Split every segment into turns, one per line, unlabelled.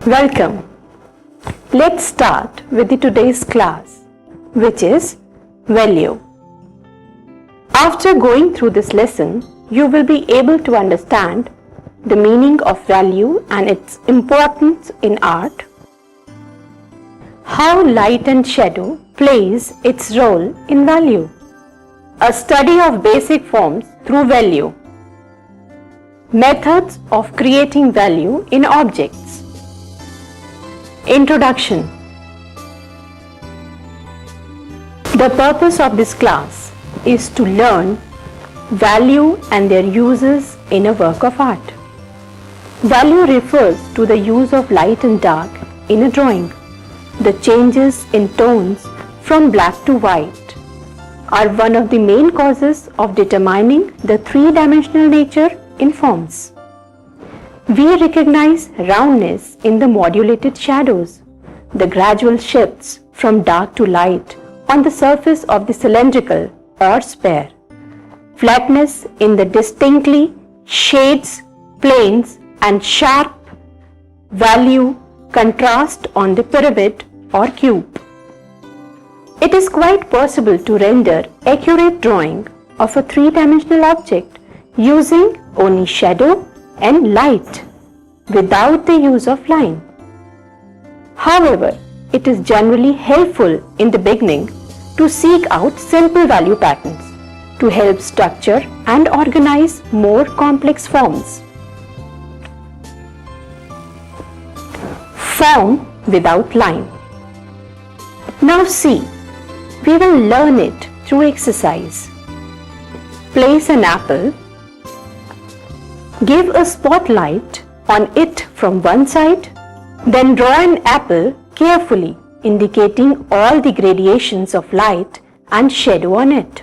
Welcome. Let's start with today's class, which is value. After going through this lesson, you will be able to understand the meaning of value and its importance in art, how light and shadow plays its role in value, a study of basic forms through value, methods of creating value in objects. Introduction. The purpose of this class is to learn value and their uses in a work of art. Value refers to the use of light and dark in a drawing. The changes in tones from black to white are one of the main causes of determining the three-dimensional nature in forms. We recognize roundness in the modulated shadows, the gradual shifts from dark to light on the surface of the cylindrical or sphere, flatness in the distinctly shades, planes and sharp value contrast on the pyramid or cube. It is quite possible to render accurate drawing of a three-dimensional object using only shadow and light without the use of line. However, it is generally helpful in the beginning to seek out simple value patterns to help structure and organize more complex forms. Form without line. Now see, we will learn it through exercise. Place an apple. Give a spotlight on it from one side, then draw an apple carefully, indicating all the gradations of light and shadow on it.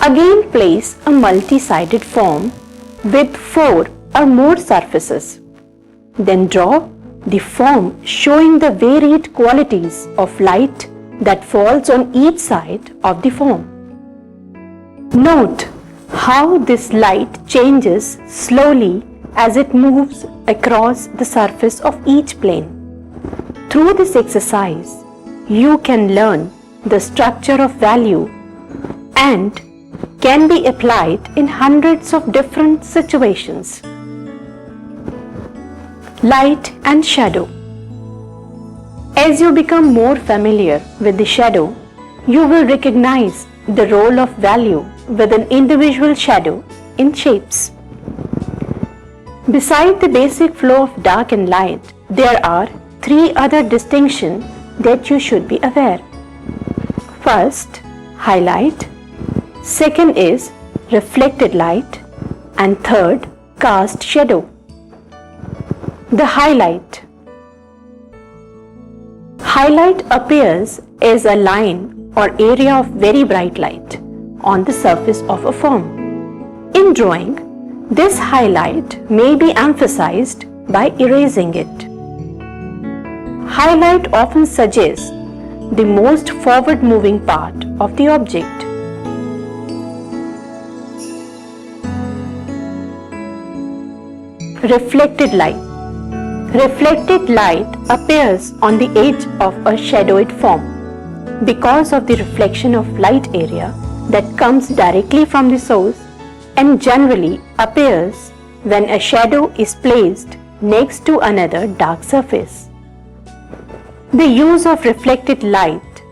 Again, place a multi-sided form with 4 or more surfaces. Then draw the form showing the varied qualities of light that falls on each side of the form. Note how this light changes slowly as it moves across the surface of each plane. Through this exercise, you can learn the structure of value and can be applied in hundreds of different situations. Light and shadow. As you become more familiar with the shadow, you will recognize the role of value with an individual shadow in shapes. Beside the basic flow of dark and light, there are 3 other distinctions that you should be aware. First, highlight. Second is reflected light, and third, cast shadow. The highlight. Highlight appears as a line or area of very bright light on the surface of a form. In drawing, this highlight may be emphasized by erasing it. Highlight often suggests the most forward-moving part of the object. Reflected light. Reflected light appears on the edge of a shadowed form because of the reflection of light area that comes directly from the source and generally appears when a shadow is placed next to another dark surface. The use of reflected light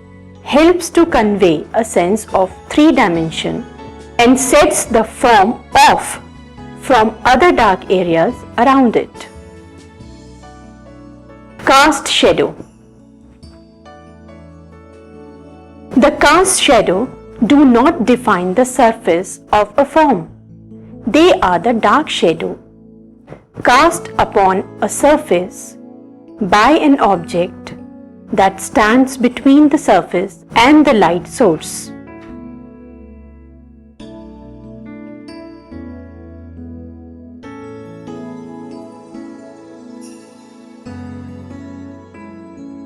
helps to convey a sense of three dimension and sets the form off from other dark areas around it. Cast shadow. The cast shadow do not define the surface of a form. They are the dark shadow cast upon a surface by an object that stands between the surface and the light source.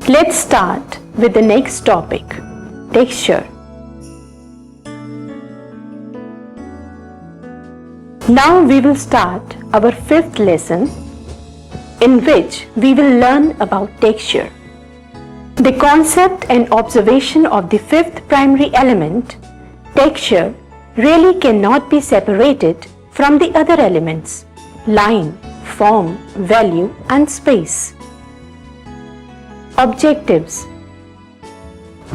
Let's start with the next topic, texture. Now we will start our fifth lesson, in which we will learn about texture. The concept and observation of the fifth primary element, texture, really cannot be separated from the other elements, line, form, value, and space. Objectives.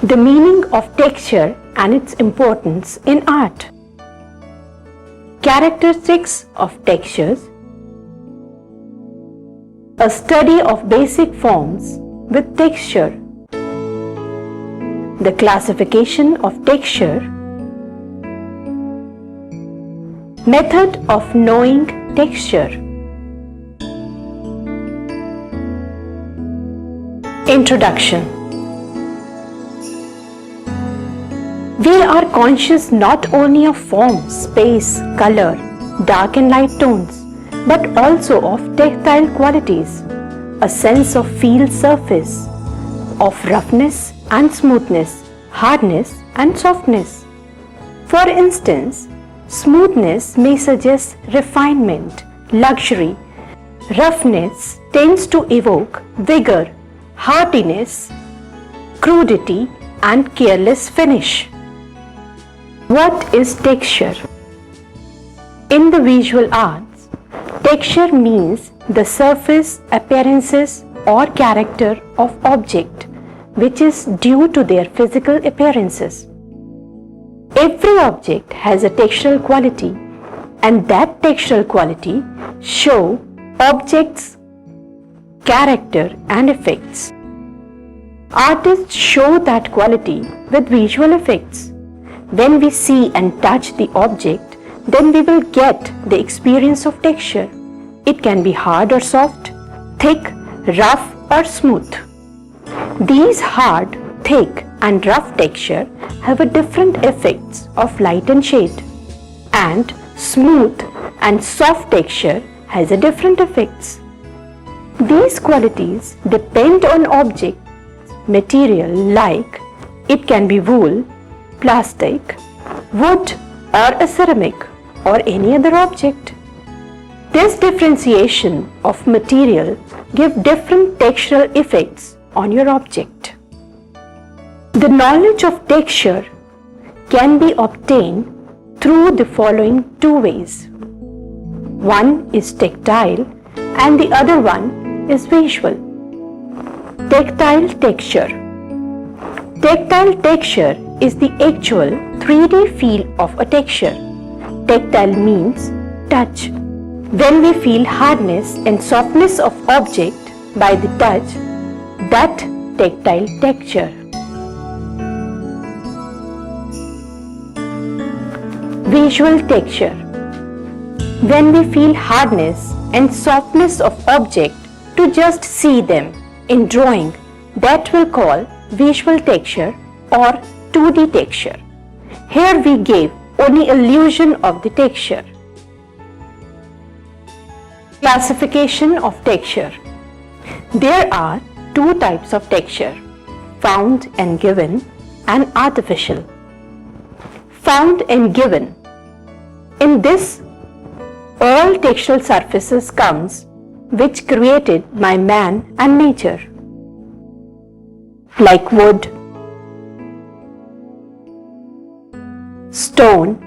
The meaning of texture and its importance in art. Characteristics of textures. A study of basic forms with texture. The classification of texture. Method of knowing texture. Introduction. We are conscious not only of form, space, color, dark and light tones, but also of tactile qualities, a sense of feel surface, of roughness and smoothness, hardness and softness. For instance, smoothness may suggest refinement, luxury. Roughness tends to evoke vigor, hardiness, crudity, and careless finish. What is texture? In the visual arts, texture means the surface appearances or character of object which is due to their physical appearances. Every object has a textural quality, and that textural quality show object's character and effects. Artists show that quality with visual effects. When we see and touch the object, then we will get the experience of texture. It can be hard or soft, thick, rough or smooth. These hard, thick and rough texture have a different effects of light and shade, and smooth and soft texture has a different effects. These qualities depend on object material, like it can be wool, plastic, wood or a ceramic or any other object. This differentiation of material give different textural effects on your object. The knowledge of texture can be obtained through the following two ways. One is tactile and the other one is visual. Tactile texture. Tactile texture is the actual 3D feel of a texture. Tactile means touch. When we feel hardness and softness of object by the touch, that tactile texture. Visual texture. When we feel hardness and softness of object to just see them in drawing, that will call visual texture or 2D texture. Here we gave only illusion of the texture. Classification of texture. There are two types of texture, found and given and artificial. Found and given. In this, all textural surfaces comes which created by man and nature, like wood, stone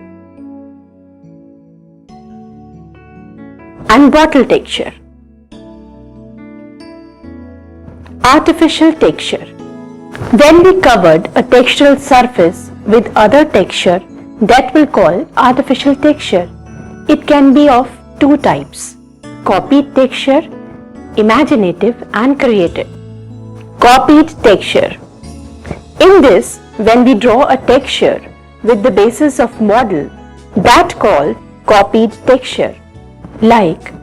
and bottle texture. Artificial texture. When we covered a textural surface with other texture, that we'll call artificial texture. It can be of two types: copied texture, imaginative and created. Copied texture. In this, when we draw a texture with the basis of model, that called copied texture. Like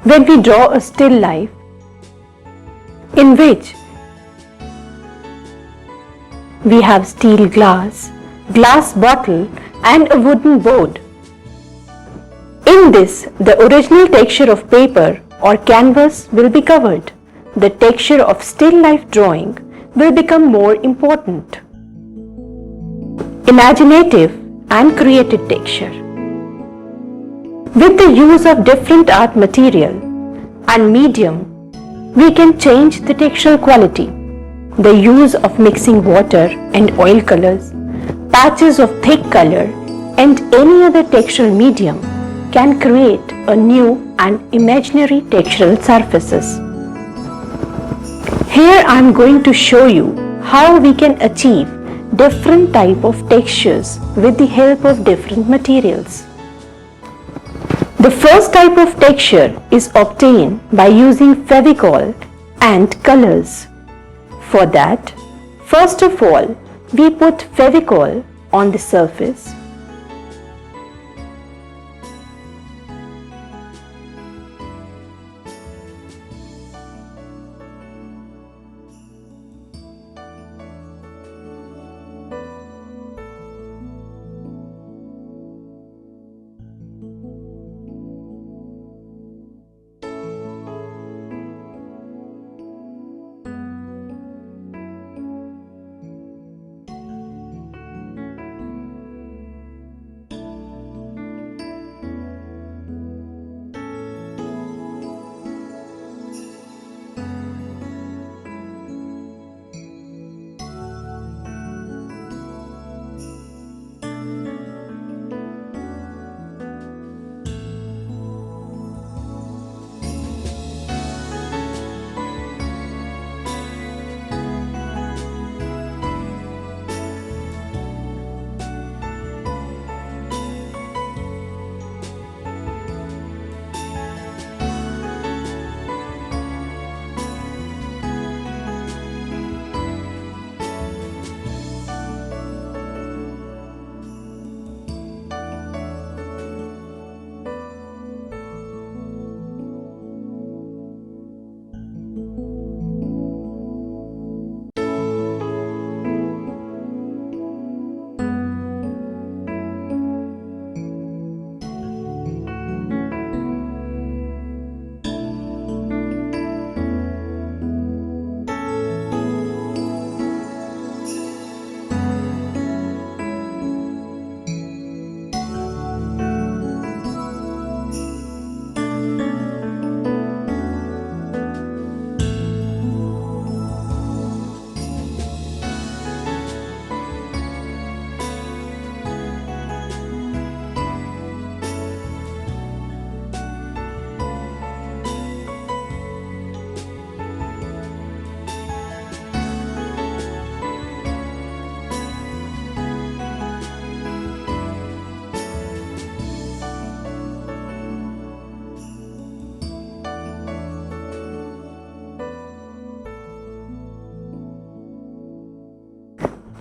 when we draw a still life in which we have steel glass, glass bottle and a wooden board. In this, the original texture of paper or canvas will be covered. The texture of still life drawing will become more important. Imaginative and created texture. With the use of different art material and medium, we can change the textural quality. The use of mixing water and oil colors, patches of thick color and any other textural medium can create a new and imaginary textural surfaces. Here I am going to show you how we can achieve different type of textures with the help of different materials. The first type of texture is obtained by using Fevicol and colors. For that, first of all, we put Fevicol on the surface.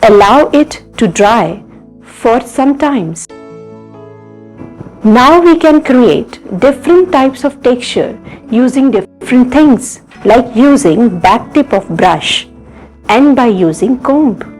Allow it to dry for some times. Now we can create different types of texture using different things, like using back tip of brush and by using comb.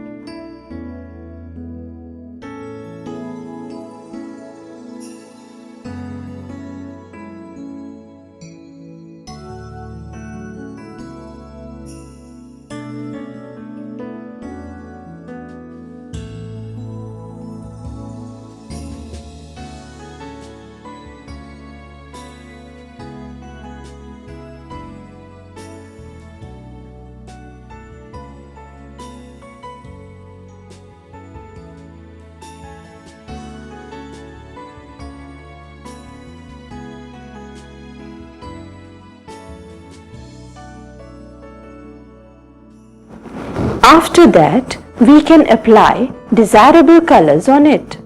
After that, we can apply desirable colors on it.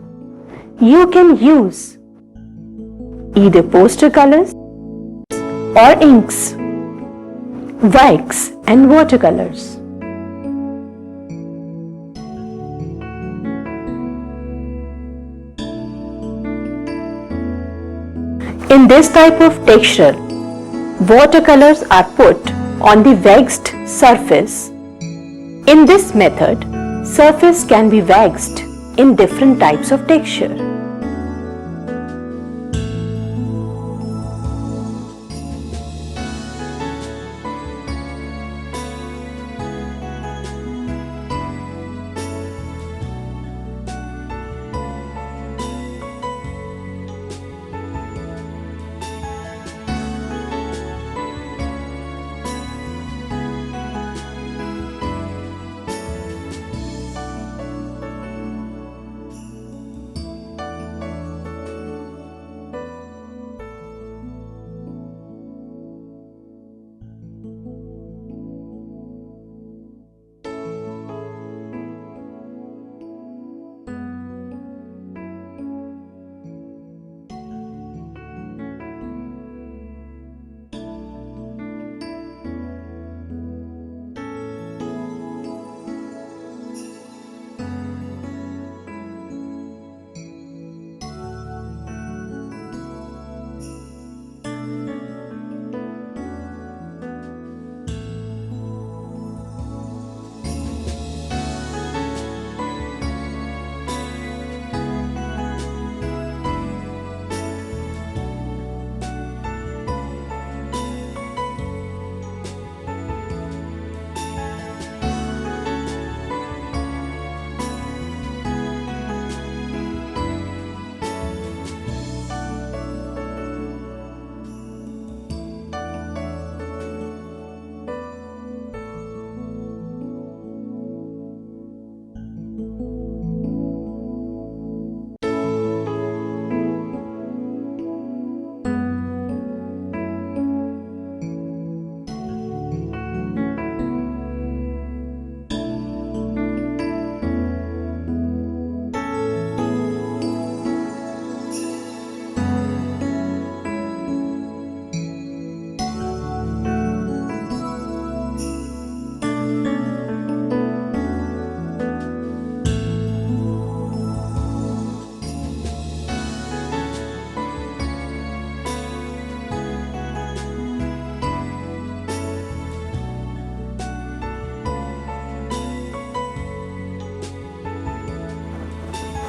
You can use either poster colors or inks, wax and watercolors. In this type of texture, watercolors are put on the waxed surface. In this method, surface can be waxed in different types of texture.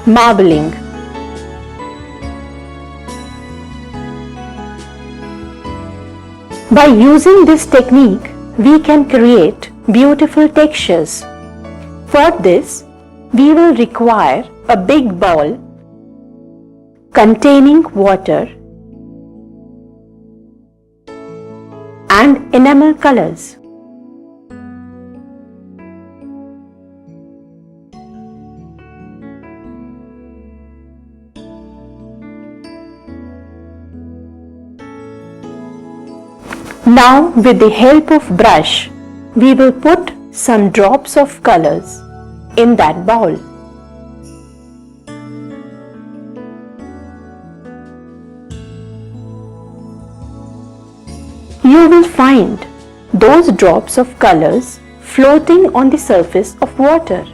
Marbling. By using this technique, we can create beautiful textures. For this, we will require a big bowl containing water and enamel colors. Now, with the help of brush, we will put some drops of colors in that bowl. You will find those drops of colors floating on the surface of water.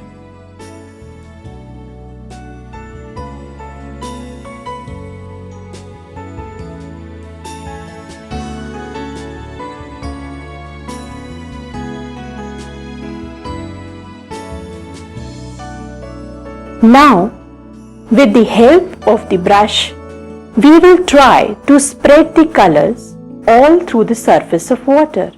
Now, with the help of the brush, we will try to spread the colors all through the surface of water.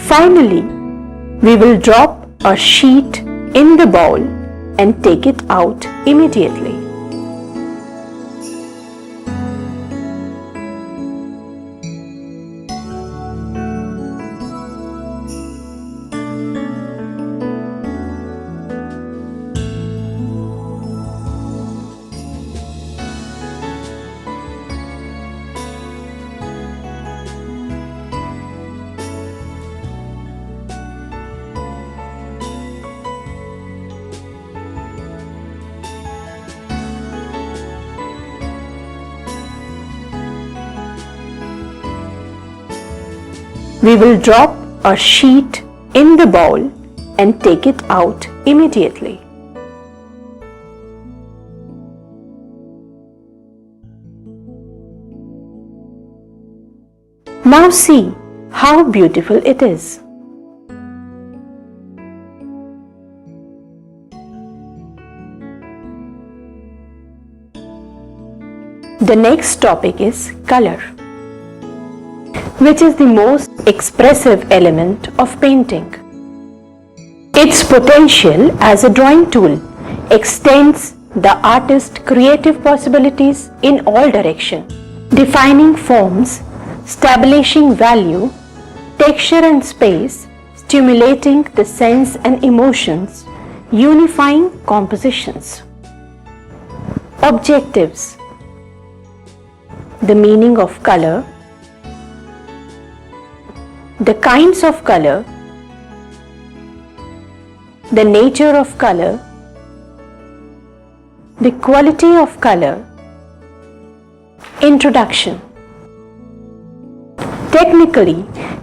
Finally, we will drop a sheet in the bowl and take it out immediately. We will drop a sheet in the bowl and take it out immediately. Now see how beautiful it is. The next topic is color, which is the most expressive element of painting. Its potential as a drawing tool extends the artist's creative possibilities in all directions, defining forms, establishing value, texture and space, stimulating the sense and emotions, unifying compositions. Objectives: the meaning of color, the kinds of color, the nature of color, the quality of color. Introduction. Technically,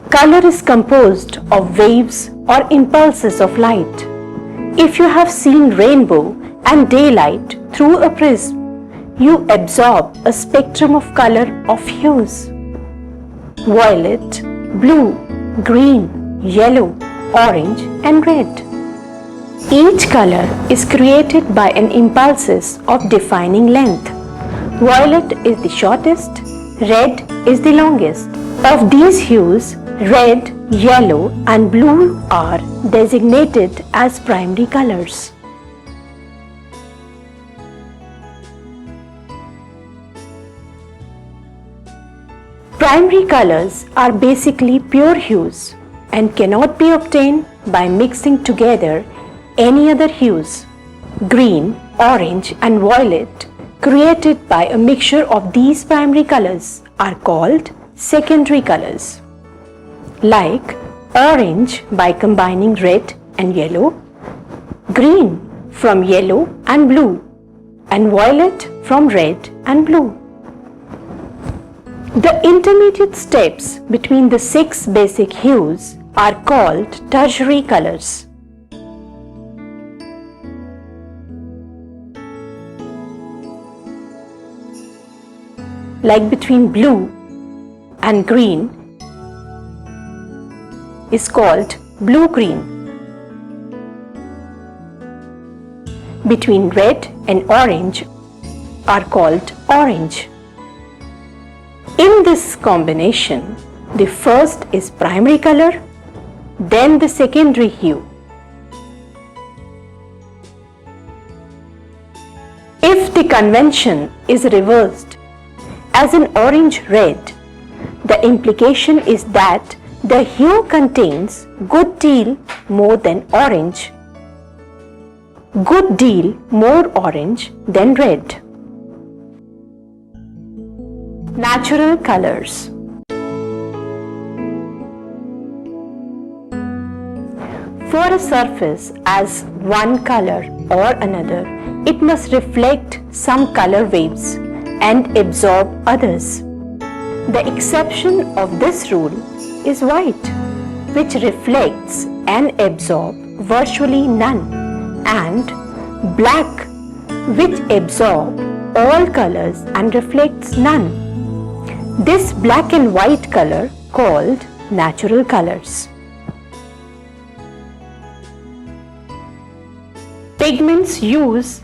color is composed of waves or impulses of light. If you have seen rainbow and daylight through a prism, you absorb a spectrum of color of hues: violet, blue, green, yellow, orange and red. Each color is created by an impulses of defining length. Violet is the shortest, red is the longest. Of these hues, red, yellow and blue are designated as primary colors. Primary colors are basically pure hues and cannot be obtained by mixing together any other hues. Green, orange and violet created by a mixture of these primary colors are called secondary colors. Like orange by combining red and yellow, green from yellow and blue, and violet from red and blue. The intermediate steps between the 6 basic hues are called tertiary colors. Like between blue and green is called blue-green. Between red and orange are called orange. In this combination, the first is primary color, then the secondary hue. If the convention is reversed as an orange-red, the implication is that the hue contains good deal more than orange, good deal more orange than red. Natural colors. For a surface as one color or another, it must reflect some color waves and absorb others. The exception of this rule is white, which reflects and absorbs virtually none, and black, which absorbs all colors and reflects none. This black and white color called natural colors. Pigments used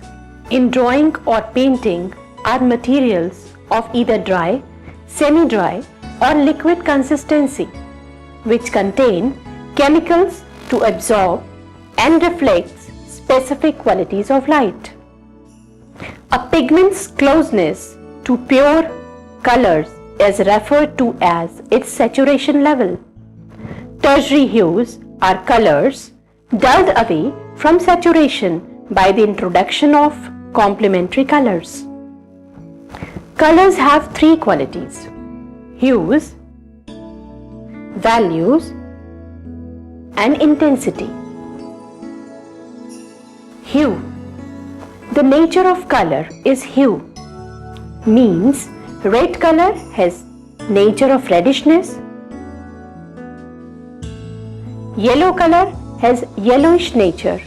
in drawing or painting are materials of either dry, semi-dry or liquid consistency, which contain chemicals to absorb and reflect specific qualities of light. A pigment's closeness to pure colors is referred to as its saturation level. Tertiary hues are colors dulled away from saturation by the introduction of complementary colors. Colors have 3 qualities: hues, values, and intensity. Hue. The nature of color is hue, means red color has nature of reddishness, Yellow color has yellowish nature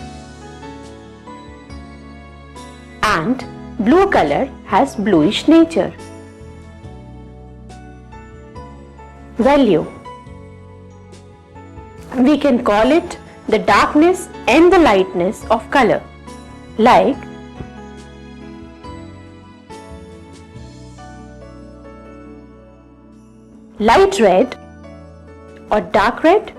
and blue color has bluish nature. Value. We can call it the darkness and the lightness of color, like light red or dark red.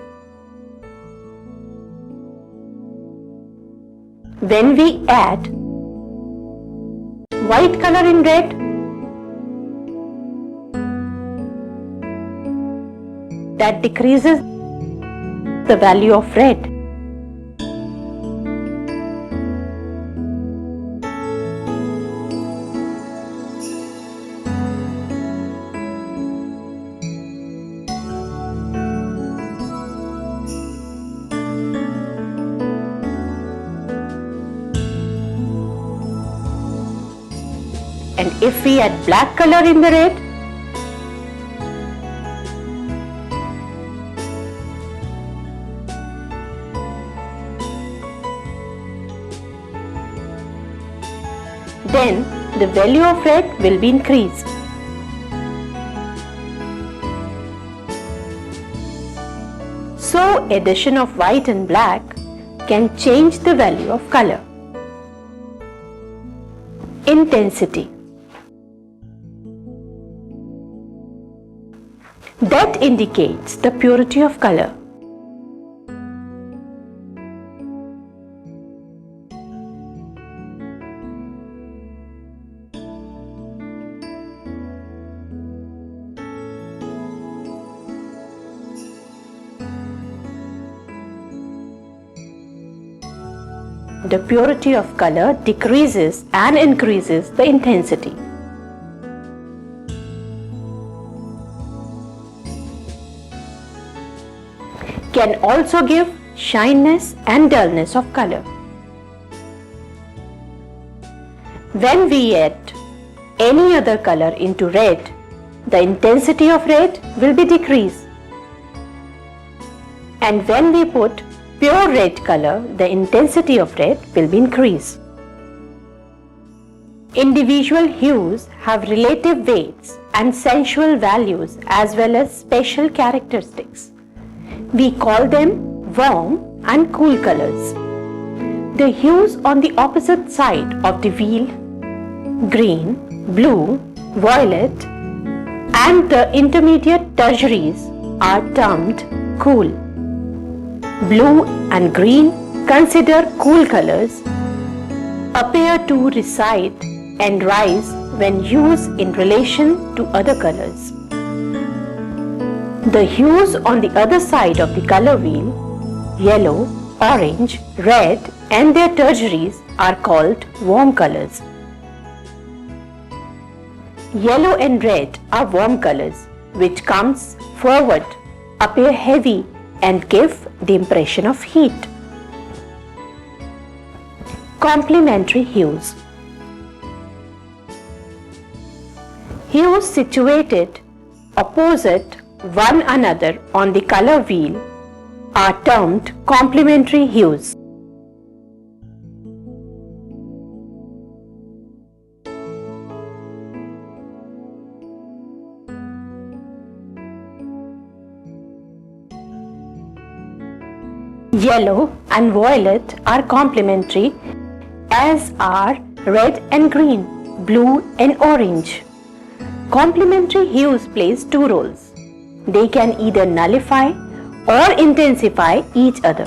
When we add white color in red, that decreases the value of red. And if we add black color in the red, then the value of red will be increased. So addition of white and black can change the value of color. Intensity. That indicates the purity of color. The purity of color decreases and increases the intensity. Can also give shyness and dullness of color. When we add any other color into red, the intensity of red will be decreased. And when we put pure red color, the intensity of red will be increased. Individual hues have relative weights and sensual values as well as special characteristics. We call them warm and cool colors. The hues on the opposite side of the wheel, green, blue, violet, and the intermediate tertiaries are termed cool. Blue and green, considered cool colors, appear to recede and rise when used in relation to other colors. The hues on the other side of the color wheel, yellow, orange, red, and their tertiaries are called warm colors. Yellow and red are warm colors which comes forward, appear heavy, and give the impression of heat. Complementary hues. Hues situated opposite one another on the color wheel are termed complementary hues. Yellow and violet are complementary, as are red and green, blue and orange. Complementary hues plays two roles. They can either nullify or intensify each other.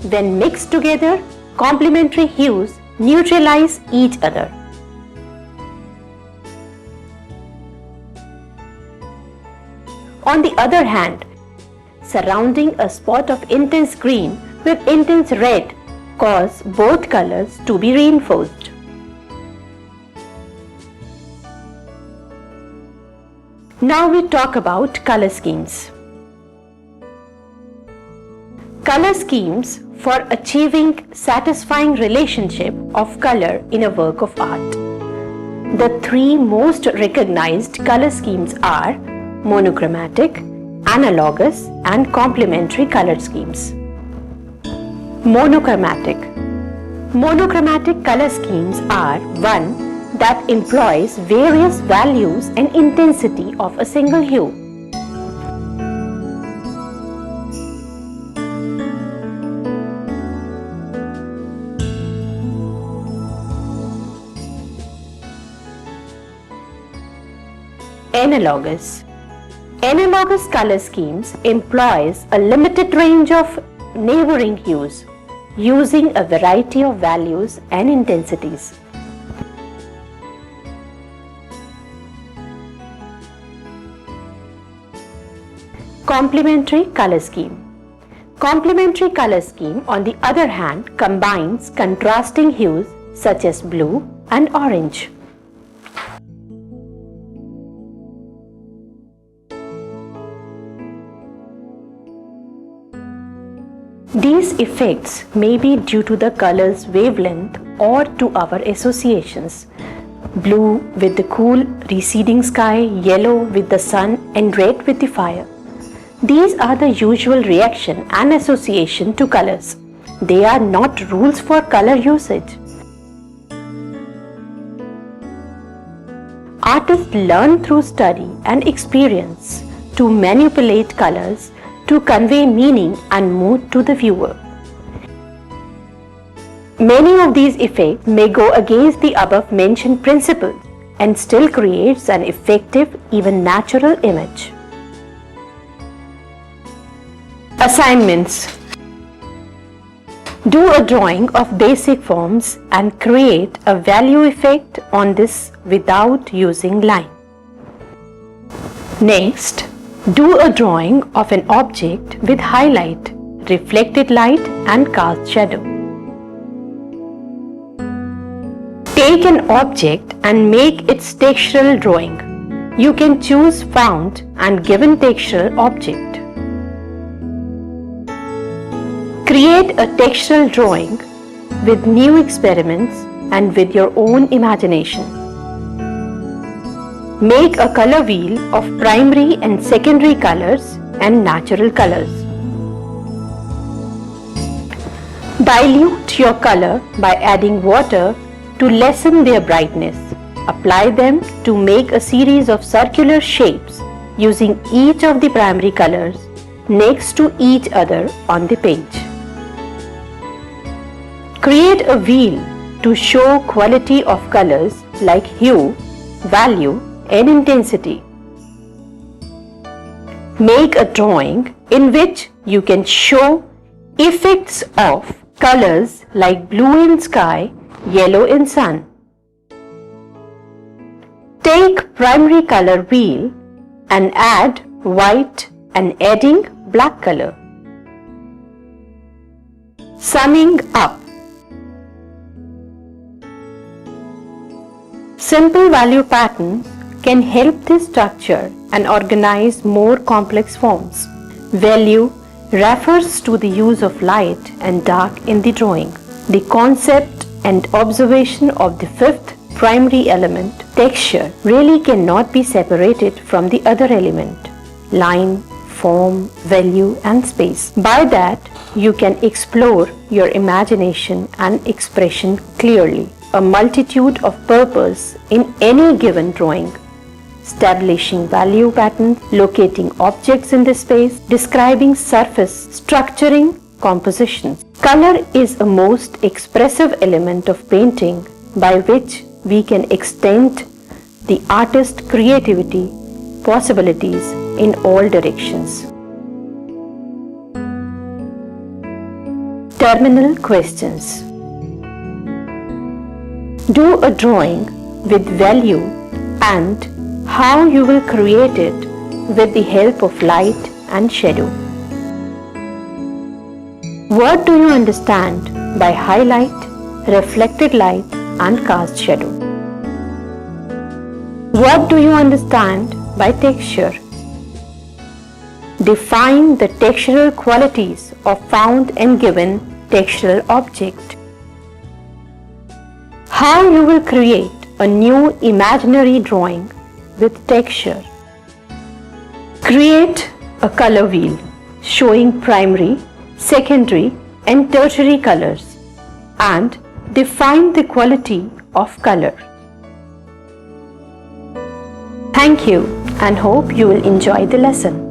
When mixed together, complementary hues neutralize each other. On the other hand, surrounding a spot of intense green with intense red cause both colors to be reinforced. Now we talk about color schemes. Color schemes for achieving satisfying relationship of color in a work of art. The three most recognized color schemes are monochromatic, analogous, and complementary color schemes. Monochromatic. Monochromatic color schemes are one that employs various values and intensity of a single hue. Analogous. Analogous color schemes employs a limited range of neighboring hues using a variety of values and intensities. Complementary color scheme. Complementary color scheme, on the other hand, combines contrasting hues such as blue and orange. These effects may be due to the color's wavelength or to our associations. Blue with the cool receding sky, yellow with the sun, and red with the fire. These are the usual reaction and association to colors. They are not rules for color usage. Artists learn through study and experience to manipulate colors to convey meaning and mood to the viewer. Many of these effects may go against the above mentioned principles and still creates an effective, even natural image. Assignments. Do a drawing of basic forms and create a value effect on this without using line. Next, do a drawing of an object with highlight, reflected light and cast shadow. Take an object and make its textural drawing. You can choose found and given textural object. Create a textural drawing with new experiments and with your own imagination. Make a color wheel of primary and secondary colors and natural colors. Dilute your color by adding water to lessen their brightness. Apply them to make a series of circular shapes using each of the primary colors next to each other on the page. Create a wheel to show quality of colors like hue, value, and intensity. Make a drawing in which you can show effects of colors like blue in sky, yellow in sun. Take primary color wheel and add white and adding black color. Summing up. Simple value patterns can help this structure and organize more complex forms. Value refers to the use of light and dark in the drawing. The concept and observation of the fifth primary element, texture, really cannot be separated from the other element, line, form, value, and space. By that, you can explore your imagination and expression clearly. A multitude of purpose in any given drawing. Establishing value patterns, locating objects in the space, describing surface, structuring compositions. Color is a most expressive element of painting by which we can extend the artist's creativity, possibilities in all directions. Terminal questions. Do a drawing with value and how you will create it with the help of light and shadow. What do you understand by highlight, reflected light and cast shadow? What do you understand by texture? Define the textural qualities of found and given textural object. How you will create a new imaginary drawing with texture. Create a color wheel showing primary, secondary and tertiary colors and define the quality of color. Thank you and hope you will enjoy the lesson.